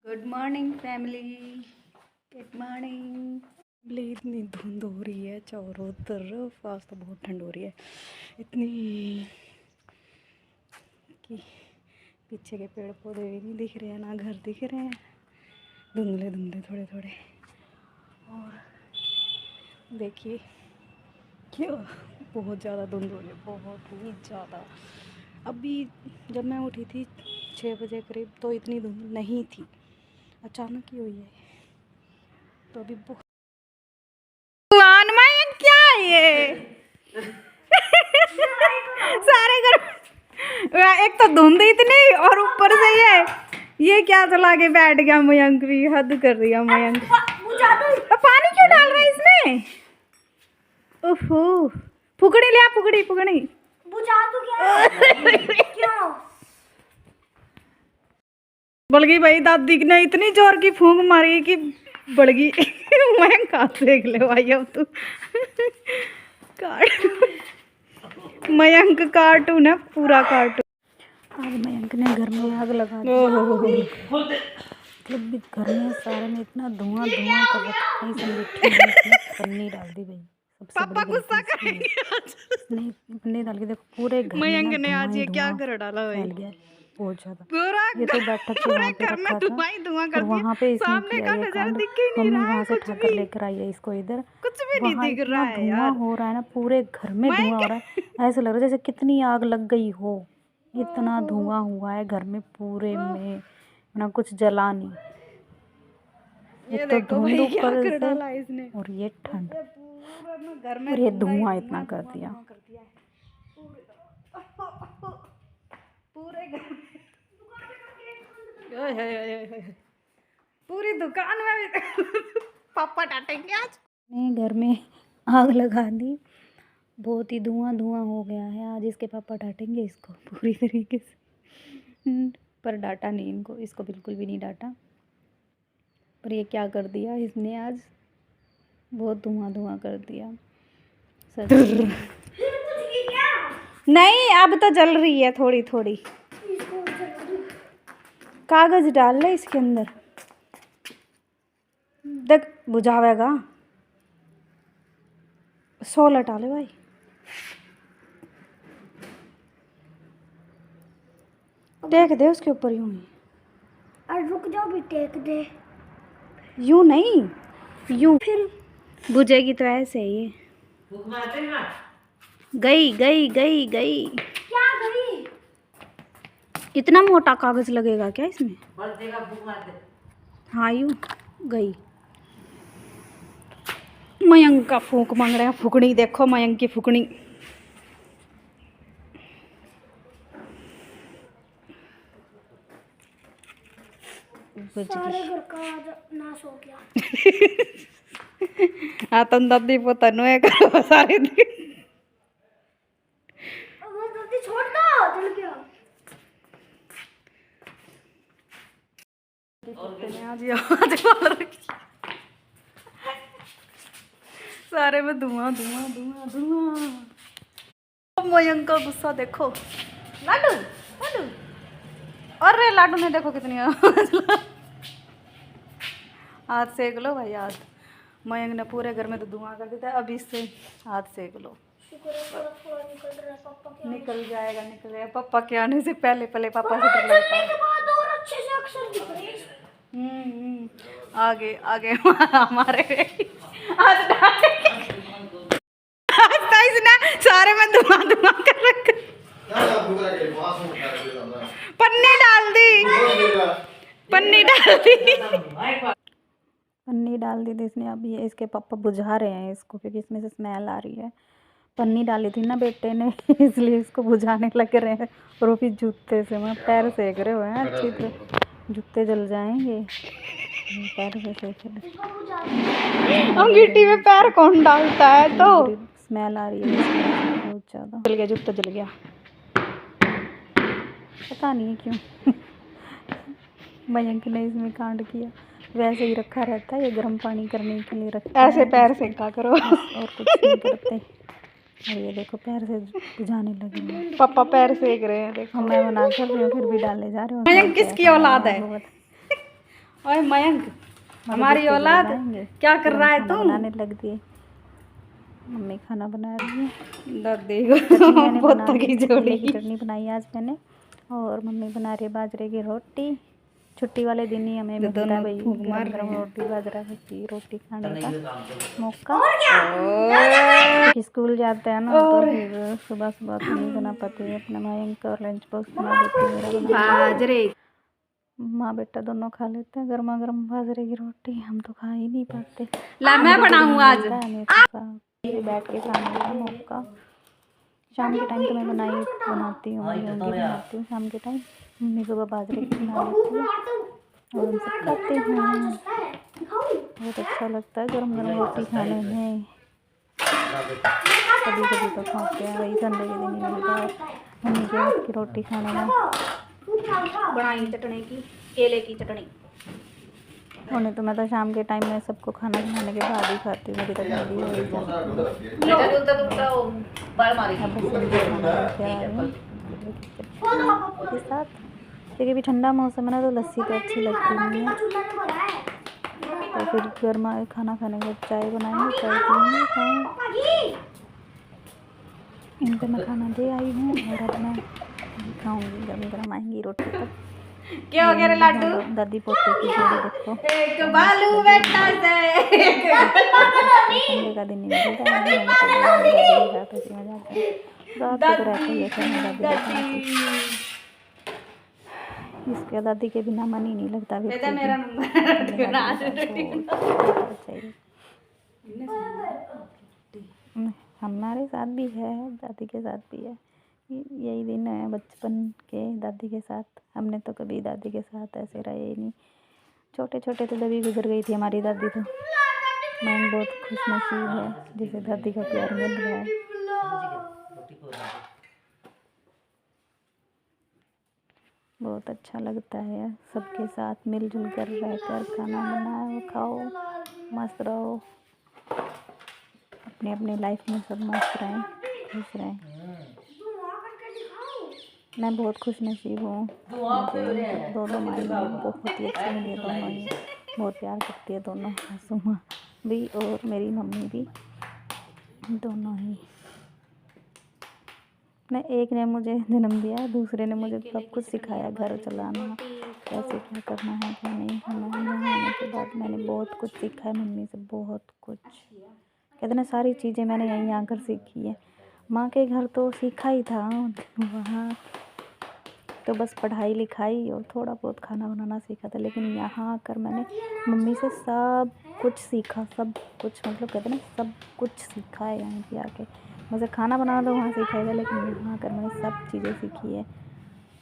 Good morning family. Good morning family. इतनी धुंध हो रही है चारों तरफ, आज तो बहुत ठंड हो रही है इतनी कि पीछे के पेड़ पौधे भी नहीं दिख रहे हैं, ना घर दिख रहे हैं, धुंधले धुंधले थोड़े थोड़े। और देखिए क्या बहुत ज़्यादा धुंध हो रही है, बहुत ही ज़्यादा। अभी जब मैं उठी थी 6 बजे करीब तो इतनी धुंध नहीं थी, अचानक ही हुई है। तो अभी बहुत क्या है ये सारे घर एक तो धुंध इतनी और ऊपर से ये क्या चला के बैठ गया। मयंक भी हद कर दिया। मयंक पानी क्यों डाल रहा है इसमें? ओहो फुकड़ी लिया, फुकड़ी फुकड़ी बुझा तू क्या क्यों बल्कि भाई दादी ने इतनी जोर की फूंक मारी कि बढ़ गई। मैं कहा देख ले भाई अब तू मयंक कार्टून है, पूरा कार्टून। आज मयंक ने घर में आग लगा दी। मतलब घर में सारे में इतना धुआं धुआं कर रखा है, पन्नी डाल दी भाई। पापा गुस्सा करेंगे। नहीं पन्नी डाल के देखो पूरे घर में मयंक ने आज ये क्या कर डाला भाई, फैल गया बहुत ज्यादा। ये तो बैठक के वहाँ पे रखा था और वहाँ पे इसने किया ये कांड। मम्मी वहाँ से उठाकर लेकर आई है इसको इधर। कुछ भी नहीं दिख रहा है, धुआं हो रहा है ना, पूरे घर में धुआं हो रहा है। ऐसा लग रहा है जैसे कितनी आग लग गई हो, इतना धुआं हुआ है घर में पूरे में, ना कुछ जला नहीं। एक तो धुंध ऊपर से और ये ठंड और ये धुआं इतना कर दिया पूरे घर में। पूरी दुकान में पापा डांटेंगे आज। नहीं घर में आग लगा दी, बहुत ही धुआं धुआं हो गया है। आज इसके पापा डांटेंगे इसको पूरी तरीके से। पर डांटा नहीं इनको, इसको बिल्कुल भी नहीं डांटा। पर ये क्या कर दिया इसने आज, बहुत धुआं धुआं कर दिया सच। नहीं अब तो जल रही है थोड़ी थोड़ी। कागज डाल ले इसके अंदर, देख बुझावेगा। 16 डाले भाई। टेक दे उसके ऊपर यूं ही। अरे रुक जाओ भी, टेक दे। यूं नहीं, यूं फिर बुझेगी तो ऐसे ही। गई गई गई गई क्या गई? इतना मोटा कागज लगेगा क्या इसमें? हाँ यूं गई। मयंक का फूंक मांग रहा है, फुकनी देखो मयंक की फुकनी। सारे घर का नाश हो गया। आतन दादी पोता नो है करो सारे दिन। वो दादी छोड़ दो, जल गया। सारे में धुआं धुआं धुआं धुआं। मयंक का गुस्सा देखो। लाडू लाडू, अरे लाडू ने देखो कितनी हाथ सेक लो भाई हाथ। मयंक ने पूरे घर में तो धुआं कर देता है, अब इससे हाथ सेक लो। निकल जाएगा निकल जाएगा। पापा के आने से पहले पहले पापा से डर लगता है। आगे आगे हमारे आज तो इसने सारे में धुआं धुआं कर रखा। पन्नी डाल दी, पन्नी डाल दी, पन्नी डाल दी थी इसने। अब ये इसके पापा बुझा रहे हैं इसको क्योंकि इसमें से स्मेल आ रही है। पन्नी डाली थी ना बेटे ने इसलिए इसको बुझाने लग रहे हैं। और वो भी जूते से, मैं पैर सेक रहे हुए हैं अच्छी तरह, जूते जल जाएंगे। पैर से सेक रहे। अंगीठी में पैर कौन डालता है? तो स्मेल आ रही है बहुत ज़्यादा। जल गया जूता, जल गया, पता नहीं क्यों। मयंक ने इसमें कांड किया। वैसे ही रखा रहता है, ये गर्म पानी करने के लिए रखता है। ऐसे पैर सेका करो और कुछ नहीं करते। और ये देखो पैर से बुझाने लगे। पापा पैर सेक रहे हैं देखो। मैं मना कर रही हूँ फिर भी डाले जा रहे हो। मयंक किसकी औलाद है? ओए मयंक, हमारी औलाद क्या कर रहा है तू? बनाने लग दिए। मम्मी खाना बना रही है। दादी बहुत की चटनी बनाई आज मैंने, और मम्मी बना रही है बाजरे की रोटी। छुट्टी वाले दिन ही हमें मिलता है भाई गरम गरम रोटी बाजरा की रोटी खाने का मौका। स्कूल जाते हैं ना तो फिर सुबह सुबह तो नहीं बना पाते। अपने मयंक और लंच बॉक्स बना देती है, मेरा बना बाजरे। माँ बेटा दोनों खा लेते हैं गर्मा गर्म बाजरे की रोटी। हम तो खा ही नहीं पाते। ला मैं बनाऊँ आज। बैठ के खाने का मौका। शाम के टाइम तो मैं बनाती हूँ, बनाती हूँ शाम के टाइम। मम्मी सुबह बाजरे की बना लेती है और हम सब खाते हैं। बहुत अच्छा लगता है गर्म गर्म रोटी खाने में। कभी कभी तो खाते हैं, वही संडे के दिन ही मिलता है मम्मी के हाथ की रोटी खाने में। बनाई चटनी की, केले की चटनी। उन्हें तो मैं तो शाम के टाइम में सबको खाना बनाने के बाद ही खाती हूँ। मेरी तो जल्दी हो के साथ, क्योंकि अभी ठंडा मौसम है ना तो लस्सी तो अच्छी लगती नहीं है। तो फिर गर्मा खाना खाने के बाद चाय बनाएंगे, चाय पीएंगे। इनको मैं खाना दे आई हूँ और अब मैं खाऊंगी। गर्म गर्म आएंगी रोटी तक। क्या हो गया रे लाडू? दादी पोते की जोड़ी देखो। एक बालू बेटा से संडे का दिन नहीं मिलता है, दादी के साथ ऐसी मजा आता है। रात को तो रहता ही है दादी। इसके दादी के बिना मन ही नहीं लगता। मेरा हमारे साथ भी है, दादी के साथ भी है। यही दिन है बचपन के दादी के साथ। हमने तो कभी दादी के साथ ऐसे रहे ही नहीं। छोटे छोटे तो तभी गुजर गई थी हमारी दादी। तो मैं बहुत खुशनसीब है जिसे दादी का प्यार मिल रहा है। बहुत अच्छा लगता है सबके साथ मिलजुल कर रहकर खाना बनाओ, खाओ, मस्त रहो। अपने अपने लाइफ में सब मस्त रहें, खुश रहें। मैं बहुत खुश नसीब हूँ। मुझे दोनों माई बहुत ही अच्छी मिली है। दोनों ही बहुत प्यार करती है, दोनों सासू माँ भी और मेरी मम्मी भी, दोनों ही। नहीं, एक ने मुझे जन्म दिया, दूसरे ने मुझे सब कुछ सिखाया, घर चलाना कैसे क्या करना है क्या नहीं करना है। यहाँ आने के बाद मैंने बहुत कुछ सीखा है मम्मी से, बहुत कुछ। कहते ना सारी चीज़ें मैंने यहीं आकर सीखी है। माँ के घर तो सीखा ही था, वहाँ तो बस पढ़ाई लिखाई और थोड़ा बहुत खाना बनाना सीखा था। लेकिन यहाँ आकर मैंने मम्मी से सब कुछ सीखा, सब कुछ मतलब कहते ना सब कुछ सीखा है यहाँ पे आके। मुझे खाना बनाना तो वहाँ सीखा था, लेकिन यहाँ आकर मैंने सब चीज़ें सीखी है।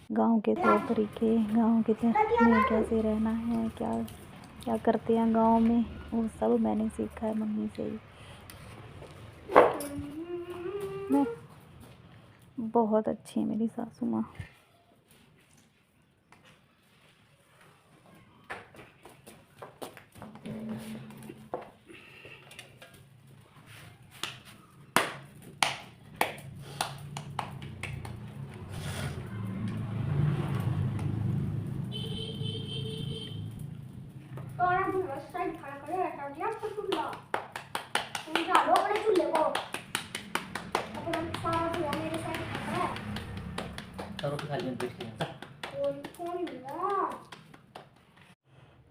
गांव के तौर तरीके, गांव के में कैसे रहना है, क्या क्या करते हैं गांव में, वो सब मैंने सीखा है मम्मी से ही। बहुत अच्छी है मेरी सासू माँ।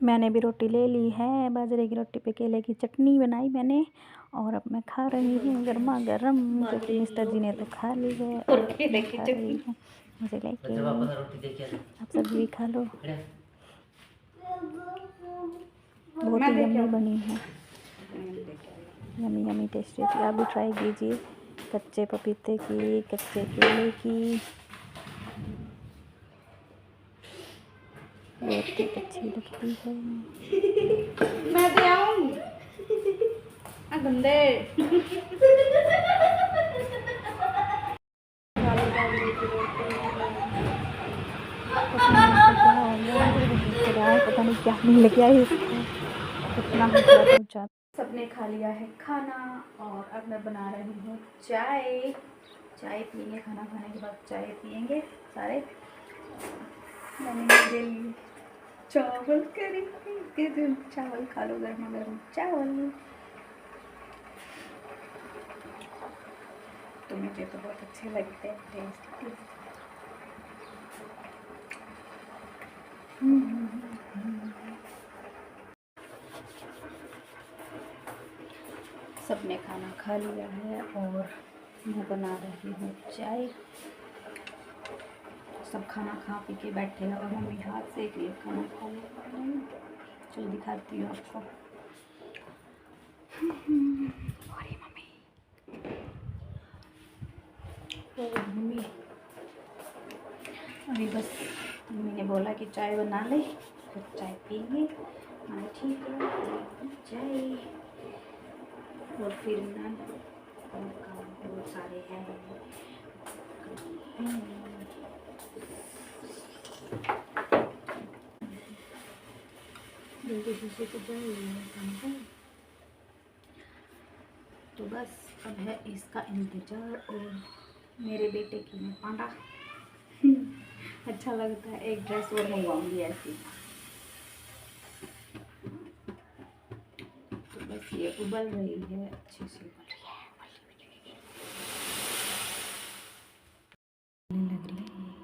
मैंने भी रोटी ले ली है, बाजरे की रोटी पे केले की चटनी बनाई मैंने, और अब मैं खा रही हूँ गर्मा गर्म, क्योंकि मिस्टर जी ने तो खा ली है और मैं खा रही हूँ। मुझे लेके आप सब भी खा लो। बहुत ही यम्मी बनी है, यम्मी यम्मी टेस्टी थी। आप भी ट्राई कीजिए। कच्चे पपीते की, कच्चे केले की, बहुत ही अच्छी लगती है। मैं तो आऊँ गंदे पता नहीं क्या मिल गया है इसको, इतना सबने खा लिया है खाना और अब मैं बना रही हूँ चाय। चाय पियेंगे, खाना खाने के बाद चाय पियेंगे सारे। मैंने ले ली चावल करेंगे, चावल खा लो गर्मा गर्म चावल। तो मुझे तो बहुत अच्छे लगते हैं, टेस्टी। सबने खाना खा लिया है और मैं बना रही हूँ चाय। सब खाना खा पी के बैठे हैं और मम्मी हाथ सेक लिए खाना खा लिया। चलो दिखाती हूँ आपको। अरे मम्मी अभी बस मम्मी ने बोला कि चाय बना ले, फिर चाय पिएंगे। मैंने ठीक है चाय। और फिर ना और काम बहुत सारे हैं। जल्दी से तो जाए। तो बस अब है इसका इंतज़ार और मेरे बेटे की मैं पांडा। अच्छा लगता है, एक ड्रेस और मंगवाऊंगी ऐसी। तो बस ये उबल रही है, अच्छे से उबल रही है, लग रही है।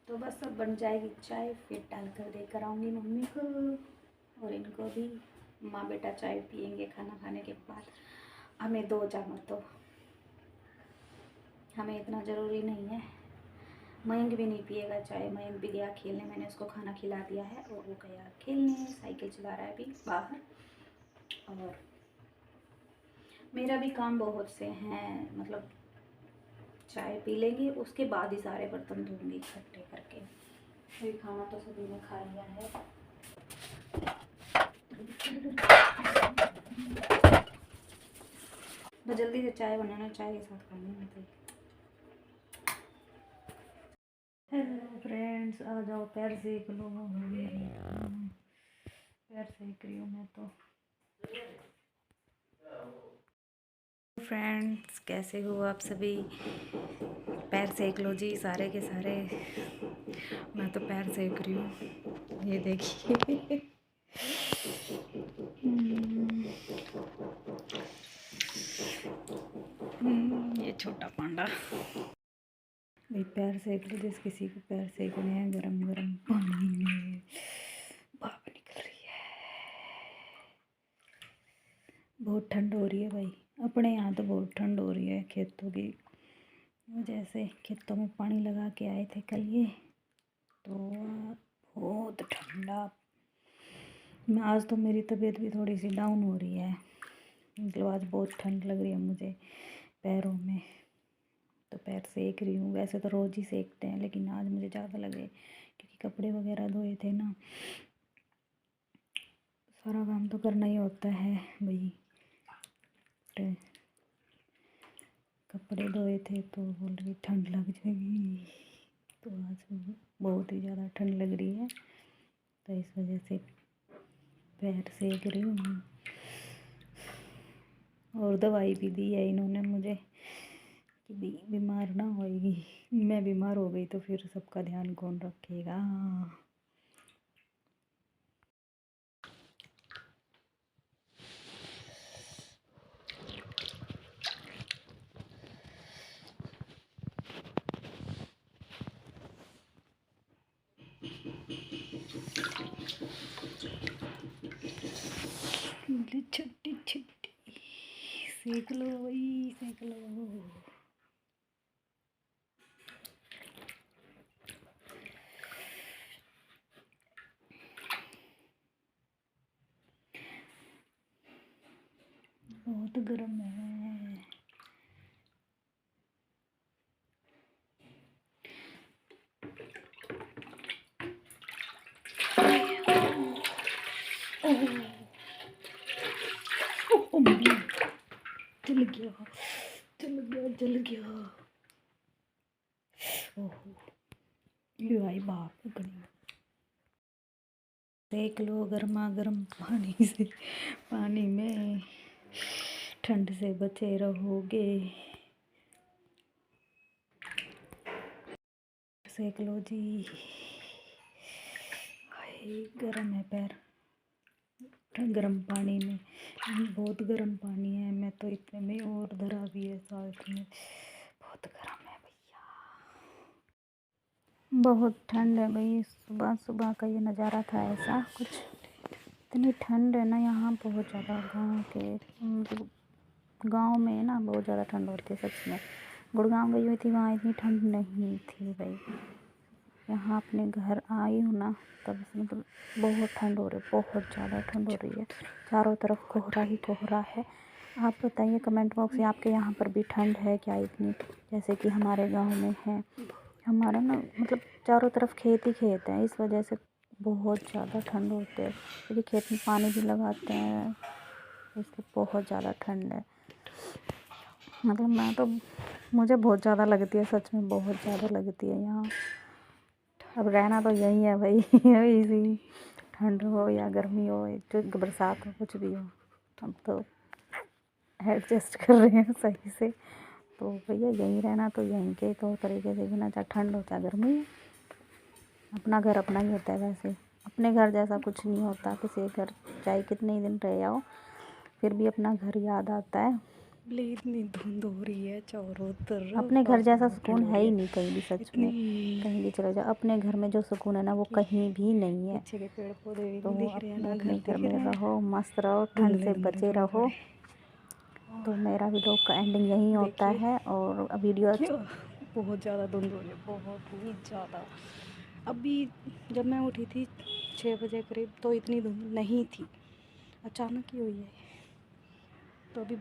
तो बस अब बन जाएगी चाय, फिर डाल कर देकर आऊँगी मम्मी को और इनको भी। माँ बेटा चाय पियेंगे खाना खाने के बाद। हमें दो जाना तो हमें इतना ज़रूरी नहीं है। मयंक भी नहीं पिएगा चाय, मयंक भी गया खेलने। मैंने उसको खाना खिला दिया है और वो गया खेलने, साइकिल चला रहा है अभी बाहर। और मेरा भी काम बहुत से हैं, मतलब चाय पी लेंगे उसके बाद ही सारे बर्तन धोंगी इकट्ठे करके। फिर खाना तो सभी ने खा लिया है। बस जल्दी से चाय बनाना, चाय के साथ खाने में तो। हेलो फ्रेंड्स, आ जाओ पैर सेक लो। पैर सेक रही हूँ मैं तो। फ्रेंड्स कैसे हो आप सभी? पैर सेक लो जी सारे के सारे। मैं तो पैर सेक रही हूँ, ये देखिए। ये छोटा पांडा भाई पैर सेक लो। जिस किसी को पैर सेकने हैं गरम गरम पानी में, भाप निकल रही है। बहुत ठंड हो रही है भाई, अपने यहाँ तो बहुत ठंड हो रही है। खेतों की वजह से खेतों में पानी लगा के आए थे कल ये, तो बहुत ठंडा। मैं आज तो मेरी तबीयत भी थोड़ी सी डाउन हो रही है, मतलब आज बहुत ठंड लग रही है मुझे पैरों में, तो पैर सेक रही हूँ। वैसे तो रोज़ ही सेकते हैं लेकिन आज मुझे ज़्यादा लगे क्योंकि कपड़े वगैरह धोए थे ना। सारा काम तो करना ही होता है भाई। तो कपड़े धोए थे तो बोल रही ठंड लग जाएगी, तो आज बहुत ही ज़्यादा ठंड लग रही है, तो इस वजह से पैर सेक रही हूँ। और दवाई भी दी है इन्होंने मुझे कि बीमार ना होएगी। मैं बीमार हो गई तो फिर सबका ध्यान कौन रखेगा? छोटी छोटी सेक लो भाई, सेक लो। बहुत गर्म है। जल गया जल गया जल गया। ओह बाप रे, देख लो गर्मा गर्म पानी से, पानी में ठंड से बचे रहोगे। सेक लो जी। हाय गर्म है पैर गर्म पानी में, बहुत गर्म पानी है। मैं तो इतने में और धरा भी है साथ में, बहुत गर्म है भैया, बहुत ठंड है भाई। सुबह सुबह का ये नज़ारा था ऐसा कुछ, इतनी ठंड है ना यहाँ बहुत ज़्यादा। गांव के मतलब गांव में ना बहुत ज़्यादा ठंड होती है सच में। गुड़गांव गई हुई थी, वहाँ इतनी ठंड नहीं थी भाई। यहाँ अपने घर आई हूँ ना तब से मतलब बहुत ठंड हो रही है, बहुत ज़्यादा ठंड हो रही है। चारों तरफ कोहरा ही कोहरा है। आप बताइए कमेंट बॉक्स में, आपके यहाँ पर भी ठंड है क्या इतनी, जैसे कि हमारे गांव में है। हमारा ना मतलब चारों तरफ खेत ही खेत हैं, इस वजह से बहुत ज़्यादा ठंड होती है, क्योंकि खेत में पानी भी लगाते हैं, इसलिए बहुत ज़्यादा ठंड है। मतलब मैं तो मुझे बहुत ज़्यादा लगती है सच में, बहुत ज़्यादा लगती है यहाँ। अब रहना तो यही है भाई इसी ठंड हो या गर्मी हो, जो बरसात हो, कुछ भी हो, अब तो एडजस्ट कर रहे हैं सही से। तो भैया यहीं रहना तो यहीं के तो तरीके से बिना, चाहे ठंड हो चाहे गर्मी हो, अपना घर अपना ही होता है। वैसे अपने घर जैसा कुछ नहीं होता किसी घर, चाहे कितने ही दिन रह आओ फिर भी अपना घर याद आता है। इतनी धुंध हो रही है चारों तरफ, अपने घर जैसा सुकून है ही नहीं कहीं भी सच में, कहीं भी चले जाओ अपने घर में जो सुकून है ना वो कहीं भी नहीं है। पीछे के पेड़ पौधे भी तो नहीं दिख रहे हैं, ना अपने घर घर दिख में रहे हैं, रहो, मस्त रहो, ठंड से बचे रहो। तो मेरा वीडियो का एंडिंग यही होता है। और वीडियो बहुत ज़्यादा धुंध हो रही है, बहुत ही ज़्यादा। अभी जब मैं उठी थी 6 बजे करीब तो इतनी धुंध नहीं थी, अचानक ही हुई है। तो अभी